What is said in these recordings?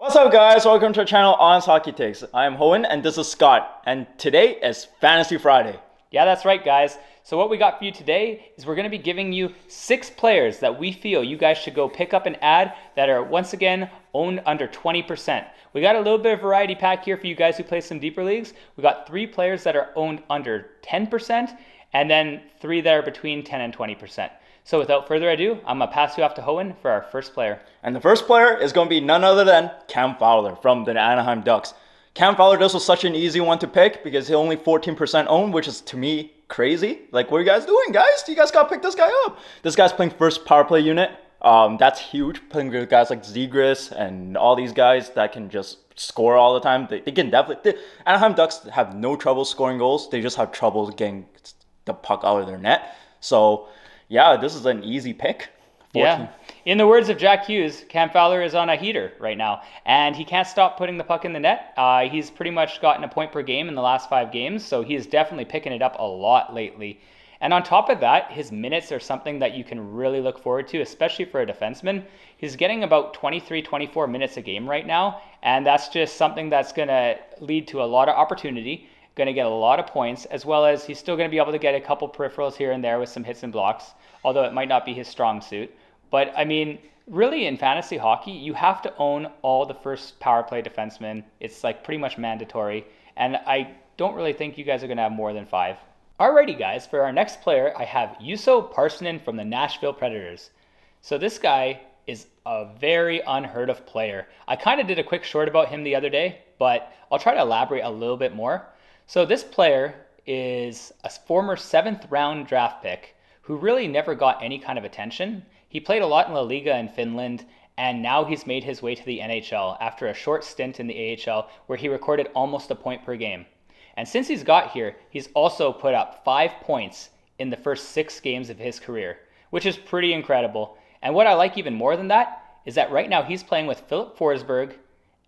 What's up, guys? Welcome to our channel, Honest Hockey Takes. I am Hohen and this is Scott, and today is Fantasy Friday. Yeah, that's right, guys. So what we got for you today is we're going to be giving you 6 players that we feel you guys should go pick up and add that are, once again, owned under 20%. We got a little bit of variety pack here for you guys who play some deeper leagues. We got 3 players that are owned under 10%, and then 3 that are between 10 and 20%. So without further ado, I'm going to pass you off to Hohen for our first player. And the first player is going to be none other than Cam Fowler from the Anaheim Ducks. Cam Fowler, this was such an easy one to pick because he's only 14% owned, which is, to me, crazy. Like, what are you guys doing, guys? You guys got to pick this guy up. This guy's playing first power play unit. That's huge. Playing with guys like Zegras and all these guys that can just score all the time. They can definitely... Anaheim Ducks have no trouble scoring goals. They just have trouble getting the puck out of their net. So... yeah, this is an easy pick. 14. Yeah. In the words of Jack Hughes, Cam Fowler is on a heater right now, and he can't stop putting the puck in the net. He's pretty much gotten a point per game in the last 5 games, so he is definitely picking it up a lot lately. And on top of that, his minutes are something that you can really look forward to, especially for a defenseman. He's getting about 23, 24 minutes a game right now, and that's just something that's going to lead to a lot of opportunity. Going to get a lot of points, as well as he's still going to be able to get a couple peripherals here and there with some hits and blocks, although it might not be his strong suit. But I mean, really in fantasy hockey, you have to own all the first power play defensemen. It's like pretty much mandatory, and I don't really think you guys are going to have more than 5. Alrighty, guys, for our next player, I have Juuso Parssinen from the Nashville Predators. So this guy is a very unheard of player. I kind of did a quick short about him the other day, but I'll try to elaborate a little bit more. So this player is a former 7th round draft pick who really never got any kind of attention. He played a lot in La Liga in Finland, and now he's made his way to the NHL after a short stint in the AHL where he recorded almost a point per game. And since he's got here, he's also put up 5 points in the first 6 games of his career, which is pretty incredible. And what I like even more than that is that right now he's playing with Filip Forsberg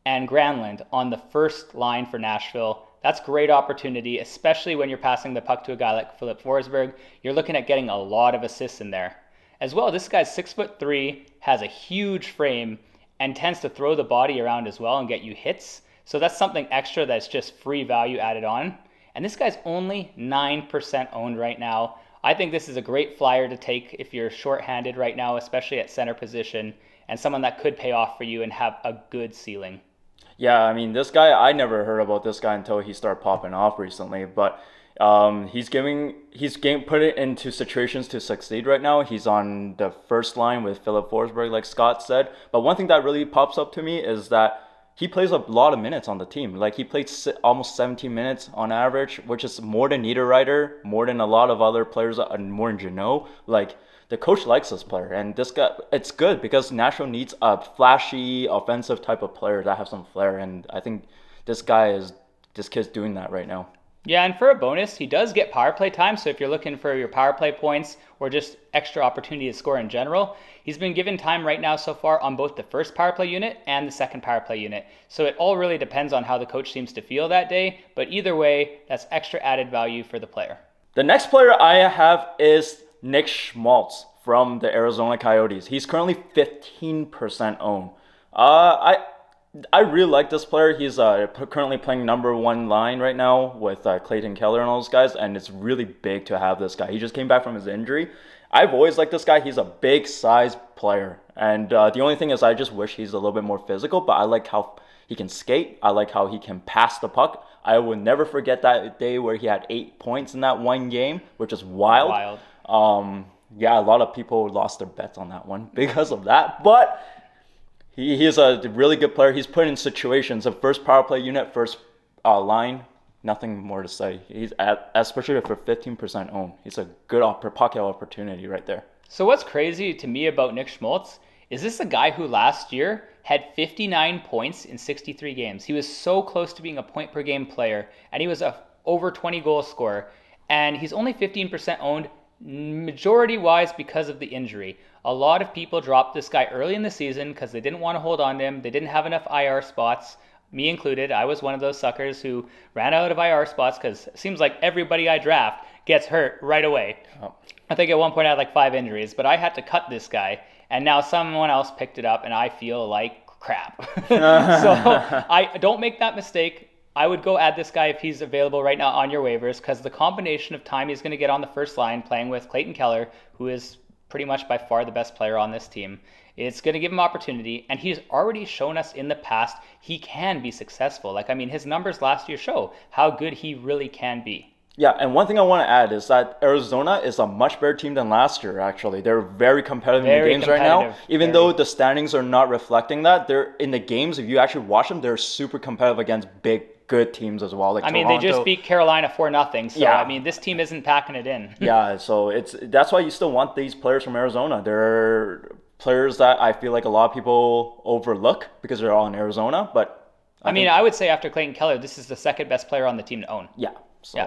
and Granlund on the first line for Nashville. That's great opportunity, especially when you're passing the puck to a guy like Filip Forsberg. You're looking at getting a lot of assists in there. As well, this guy's 6'3", has a huge frame, and tends to throw the body around as well and get you hits. So that's something extra that's just free value added on. And this guy's only 9% owned right now. I think this is a great flyer to take if you're shorthanded right now, especially at center position, and someone that could pay off for you and have a good ceiling. Yeah, I mean, this guy, I never heard about this guy until he started popping off recently, but he's put it into situations to succeed right now. He's on the first line with Filip Forsberg, like Scott said. But one thing that really pops up to me is that he plays a lot of minutes on the team. Like, he played almost 17 minutes on average, which is more than Niederreiter, more than a lot of other players, and more than Janot. Like, the coach likes this player, and this guy, it's good because Nashville needs a flashy, offensive type of player that have some flair, and I think this kid's doing that right now. Yeah, and for a bonus, he does get power play time, so if you're looking for your power play points or just extra opportunity to score in general, he's been given time right now so far on both the first power play unit and the second power play unit. So it all really depends on how the coach seems to feel that day, but either way, that's extra added value for the player. The next player I have is Nick Schmaltz from the Arizona Coyotes. He's currently 15% owned. I really like this player. He's currently playing number 1 line right now with Clayton Keller and all those guys, and it's really big to have this guy. He just came back from his injury. I've always liked this guy. He's a big size player, and the only thing is I just wish he's a little bit more physical, but I like how he can skate. I like how he can pass the puck. I will never forget that day where he had 8 points in that one game, which is wild. Yeah, a lot of people lost their bets on that one because of that. But he is a really good player. He's put in situations of first power play unit, first line. Nothing more to say. He's especially for 15% owned. He's a good pocket opportunity right there. So what's crazy to me about Nick Schmaltz is this a guy who last year had 59 points in 63 games. He was so close to being a point per game player, and he was a over 20 goal scorer. And he's only 15% owned, majority-wise because of the injury. A lot of people dropped this guy early in the season because they didn't want to hold on to him. They didn't have enough IR spots. Me included. I was one of those suckers who ran out of IR spots because it seems like everybody I draft gets hurt right away. Oh. I think at one point I had like 5 injuries, but I had to cut this guy, and now someone else picked it up, and I feel like crap. So I don't make that mistake. I would go add this guy if he's available right now on your waivers, because the combination of time he's going to get on the first line playing with Clayton Keller, who is pretty much by far the best player on this team, it's going to give him opportunity, and he's already shown us in the past he can be successful. Like, I mean, his numbers last year show how good he really can be. Yeah, and one thing I want to add is that Arizona is a much better team than last year, actually. They're very competitive in the games right now. Even though the standings are not reflecting that, they're in the games, if you actually watch them, they're super competitive against big, good teams as well. Like I mean, Toronto. they just beat Carolina 4-0, so yeah. I mean, this team isn't packing it in. Yeah, so that's why you still want these players from Arizona. They're players that I feel like a lot of people overlook because they're all in Arizona, but I mean, I would say after Clayton Keller, this is the second best player on the team to own. Yeah.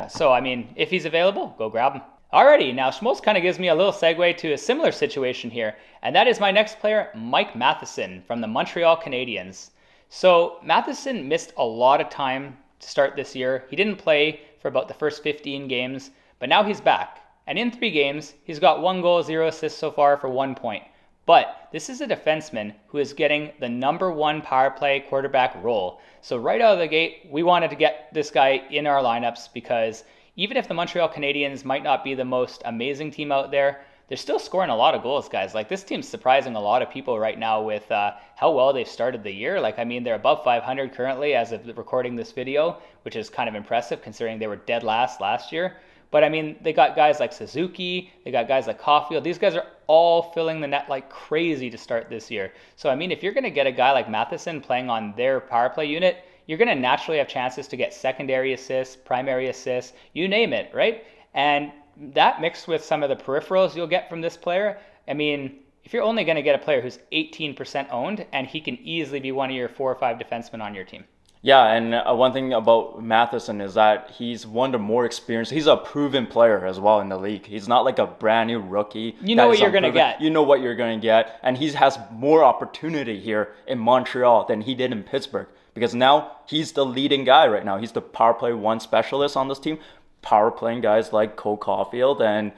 So I mean, if he's available, go grab him. Alrighty, now Schmaltz kind of gives me a little segue to a similar situation here, and that is my next player, Mike Matheson from the Montreal Canadiens. So Matheson missed a lot of time to start this year. He didn't play for about the first 15 games, but now he's back. And in 3 games, he's got 1 goal, 0 assists so far for 1 point. But this is a defenseman who is getting the #1 power play quarterback role. So right out of the gate, we wanted to get this guy in our lineups because even if the Montreal Canadiens might not be the most amazing team out there, they're still scoring a lot of goals, guys. Like, this team's surprising a lot of people right now with how well they've started the year. Like, I mean, they're above 500 currently as of recording this video, which is kind of impressive considering they were dead last year. But I mean, they got guys like Suzuki, they got guys like Caulfield. These guys are all filling the net like crazy to start this year. So I mean, if you're going to get a guy like Matheson playing on their power play unit, you're going to naturally have chances to get secondary assists, primary assists, you name it, right? And that mixed with some of the peripherals you'll get from this player, I mean, if you're only going to get a player who's 18% owned, and he can easily be one of your 4 or 5 defensemen on your team. Yeah, and one thing about Matheson is that he's one of the more experienced. He's a proven player as well in the league. He's not like a brand new rookie. You know what you're going to get. You know what you're going to get. And he has more opportunity here in Montreal than he did in Pittsburgh. Because now he's the leading guy right now. He's the power play 1 specialist on this team. Power playing guys like Cole Caulfield and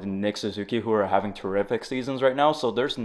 Nick Suzuki, who are having terrific seasons right now. So there's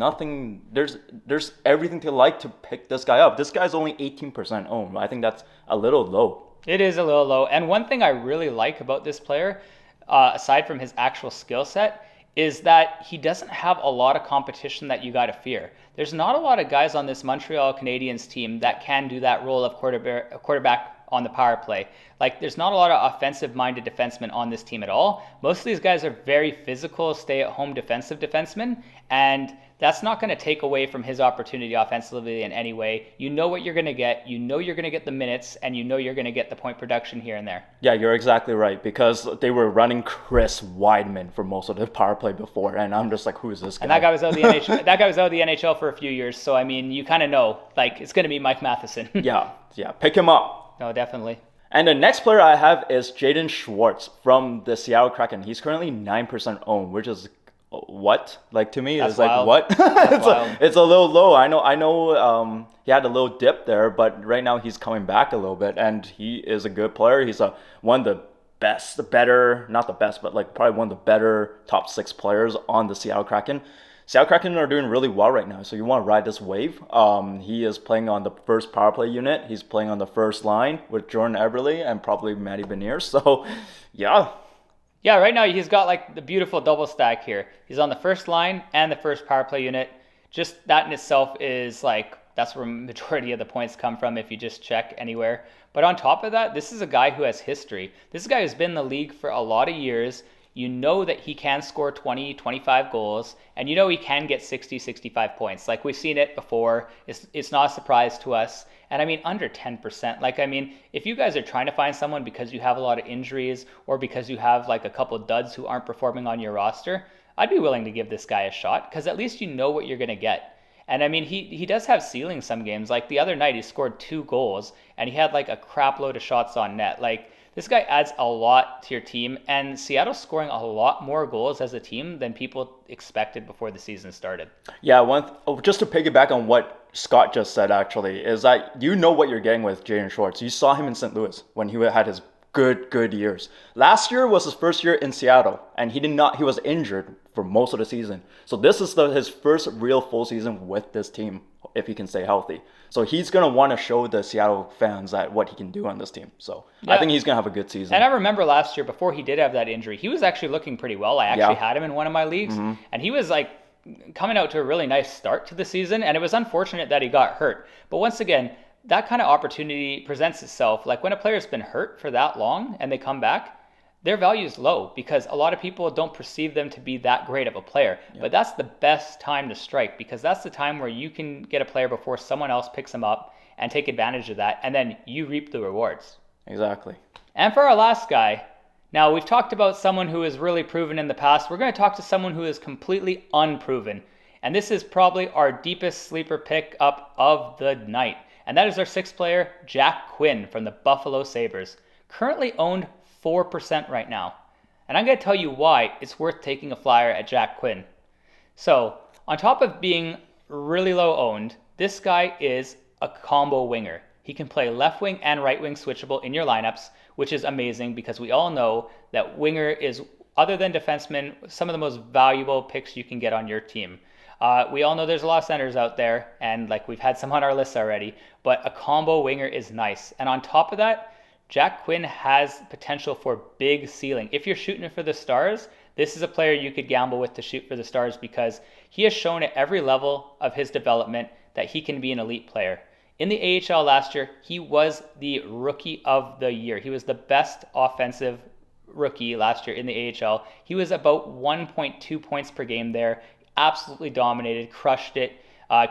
everything to like to pick this guy up. This guy's only 18% owned. I think that's a little low. It is a little low. And one thing I really like about this player, aside from his actual skill set, is that he doesn't have a lot of competition that you got to fear. There's not a lot of guys on this Montreal Canadiens team that can do that role of quarterback on the power play. Like, there's not a lot of offensive-minded defensemen on this team at all. Most of these guys are very physical, stay-at-home defensive defensemen, and that's not going to take away from his opportunity offensively in any way. You know what you're going to get. You know you're going to get the minutes, and you know you're going to get the point production here and there. Yeah, you're exactly right, because they were running Chris Weidman for most of the power play before, and I'm just like, who is this guy? And that guy was out of the NHL. That guy was out of the NHL for a few years, so I mean, you kind of know, like, it's going to be Mike Matheson. Yeah, pick him up. No, definitely. And the next player I have is Jaden Schwartz from the Seattle Kraken. He's currently 9% owned, which is what? Like, to me, That's it's wild. like, what? it's a little low. I know. He had a little dip there, but right now he's coming back a little bit, and he is a good player. He's one of the best, not the best, but like probably one of the better top 6 players on the Seattle Kraken. Seattle Kraken are doing really well right now, so you want to ride this wave. He is playing on the first power play unit. He's playing on the first line with Jordan Eberle and probably Matty Beniers. So, yeah. Yeah, right now he's got like the beautiful double stack here. He's on the first line and the first power play unit. Just that in itself is like, that's where majority of the points come from if you just check anywhere. But on top of that, this is a guy who has history. This is a guy who's been in the league for a lot of years. You know that he can score 20, 25 goals, and you know he can get 60, 65 points. Like, we've seen it before. It's not a surprise to us. And I mean, under 10%. Like, I mean, if you guys are trying to find someone because you have a lot of injuries or because you have like a couple duds who aren't performing on your roster, I'd be willing to give this guy a shot because at least you know what you're going to get. And I mean, he does have ceiling some games. Like, the other night he scored 2 goals and he had like a crap load of shots on net. Like, this guy adds a lot to your team, and Seattle's scoring a lot more goals as a team than people expected before the season started. Yeah, just to piggyback on what Scott just said, actually, is that you know what you're getting with Jaden Schwartz. You saw him in St. Louis when he had his good years. Last year was his first year in Seattle, and he was injured for most of the season. So this is his first real full season with this team. if he can stay healthy. So he's going to want to show the Seattle fans that what he can do on this team. So I think he's going to have a good season. And I remember last year, before he did have that injury, he was actually looking pretty well. I actually had him in one of my leagues, and he was like coming out to a really nice start to the season, and it was unfortunate that he got hurt. But once again, that kind of opportunity presents itself. Like when a player's been hurt for that long and they come back, their value is low because a lot of people don't perceive them to be that great of a player. But that's the best time to strike, because that's the time where you can get a player before someone else picks him up and take advantage of that, and then you reap the rewards. Exactly. And for our last guy, now we've talked about someone who is really proven in the past. We're going to talk to someone who is completely unproven. And this is probably our deepest sleeper pick up of the night. And that is our sixth player, Jack Quinn from the Buffalo Sabres. Currently owned 4% right now. And I'm going to tell you why it's worth taking a flyer at Jack Quinn. So, on top of being really low owned, this guy is a combo winger. He can play left wing and right wing switchable in your lineups, which is amazing because we all know that winger is, other than defenseman, some of the most valuable picks you can get on your team. We all know there's a lot of centers out there, and like we've had some on our list already, but a combo winger is nice. And on top of that, Jack Quinn has potential for big ceiling. If you're shooting for the stars, this is a player you could gamble with to shoot for the stars because he has shown at every level of his development that he can be an elite player. In the AHL last year, he was the rookie of the year. He was the best offensive rookie last year in the AHL. He was about 1.2 points per game there. Absolutely dominated, crushed it,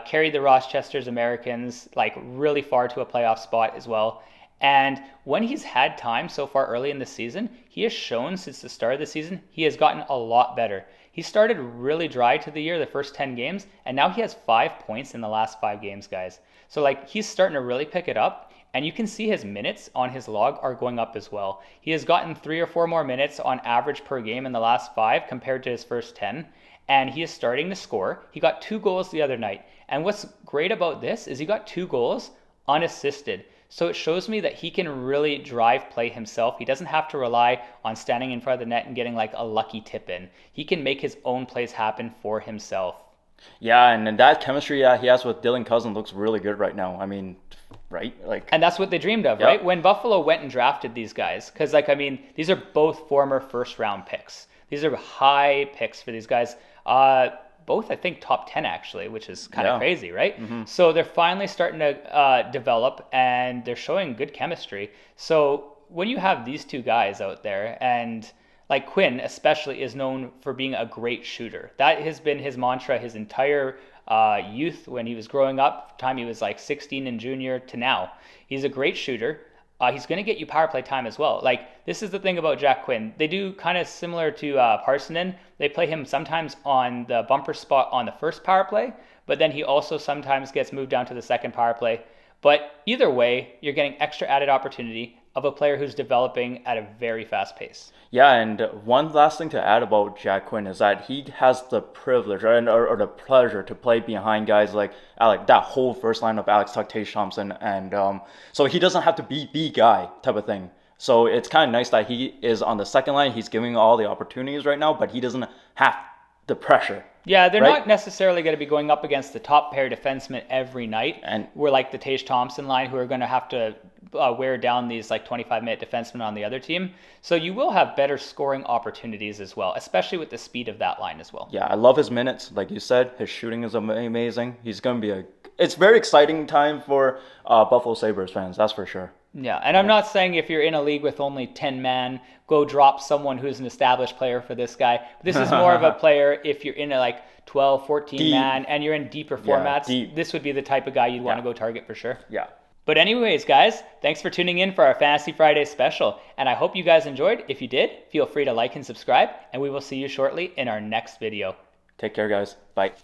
carried the Rochester's Americans like really far to a playoff spot as well. And when he's had time so far early in the season, he has shown since the start of the season, he has gotten a lot better. He started really dry to the year, the first 10 games, and now he has 5 points in the last 5 games, guys. So like he's starting to really pick it up, and you can see his minutes on his log are going up as well. He has gotten 3 or 4 more minutes on average per game in the last 5 compared to his first 10, and he is starting to score. He got 2 goals the other night, and what's great about this is he got 2 goals unassisted. So it shows me that he can really drive play himself. He doesn't have to rely on standing in front of the net and getting like a lucky tip in. He can make his own plays happen for himself. Yeah, and that chemistry he has with Dylan Cousins looks really good right now. I mean, right? And that's what they dreamed of, right? When Buffalo went and drafted these guys, because these are both former first-round picks. These are high picks for these guys. Both, I think, top 10 actually, which is kind of crazy, right? Mm-hmm. So they're finally starting to develop, and they're showing good chemistry. So when you have these two guys out there, and like Quinn especially is known for being a great shooter. That has been his mantra his entire youth when he was growing up, time he was like 16 and junior to now. He's a great shooter. He's going to get you power play time as well. Like, this is the thing about Jack Quinn. They do kind of similar to Parssinen. They play him sometimes on the bumper spot on the first power play, but then he also sometimes gets moved down to the second power play. But either way, you're getting extra added opportunity of a player who's developing at a very fast pace. Yeah, and one last thing to add about Jack Quinn is that he has the privilege or the pleasure to play behind guys like that whole first line of Alex Tuch, Tage Thompson, and so he doesn't have to be the guy type of thing. So it's kind of nice that he is on the second line. He's giving all the opportunities right now, but he doesn't have the pressure. Yeah, they're not necessarily going to be going up against the top pair defensemen every night. And we're like the Tage Thompson line, who are going to have to wear down these like 25-minute defensemen on the other team. So you will have better scoring opportunities as well, especially with the speed of that line as well. Yeah, I love his minutes. Like you said, his shooting is amazing. He's going to be it's very exciting time for Buffalo Sabres fans, that's for sure. Yeah, and I'm not saying if you're in a league with only 10 man, go drop someone who's an established player for this guy. This is more of a player if you're in a like 12, 14 man and you're in deeper formats. This would be the type of guy you'd want to go target for sure. Yeah. But anyways, guys, thanks for tuning in for our Fantasy Friday special. And I hope you guys enjoyed. If you did, feel free to like and subscribe. And we will see you shortly in our next video. Take care, guys. Bye.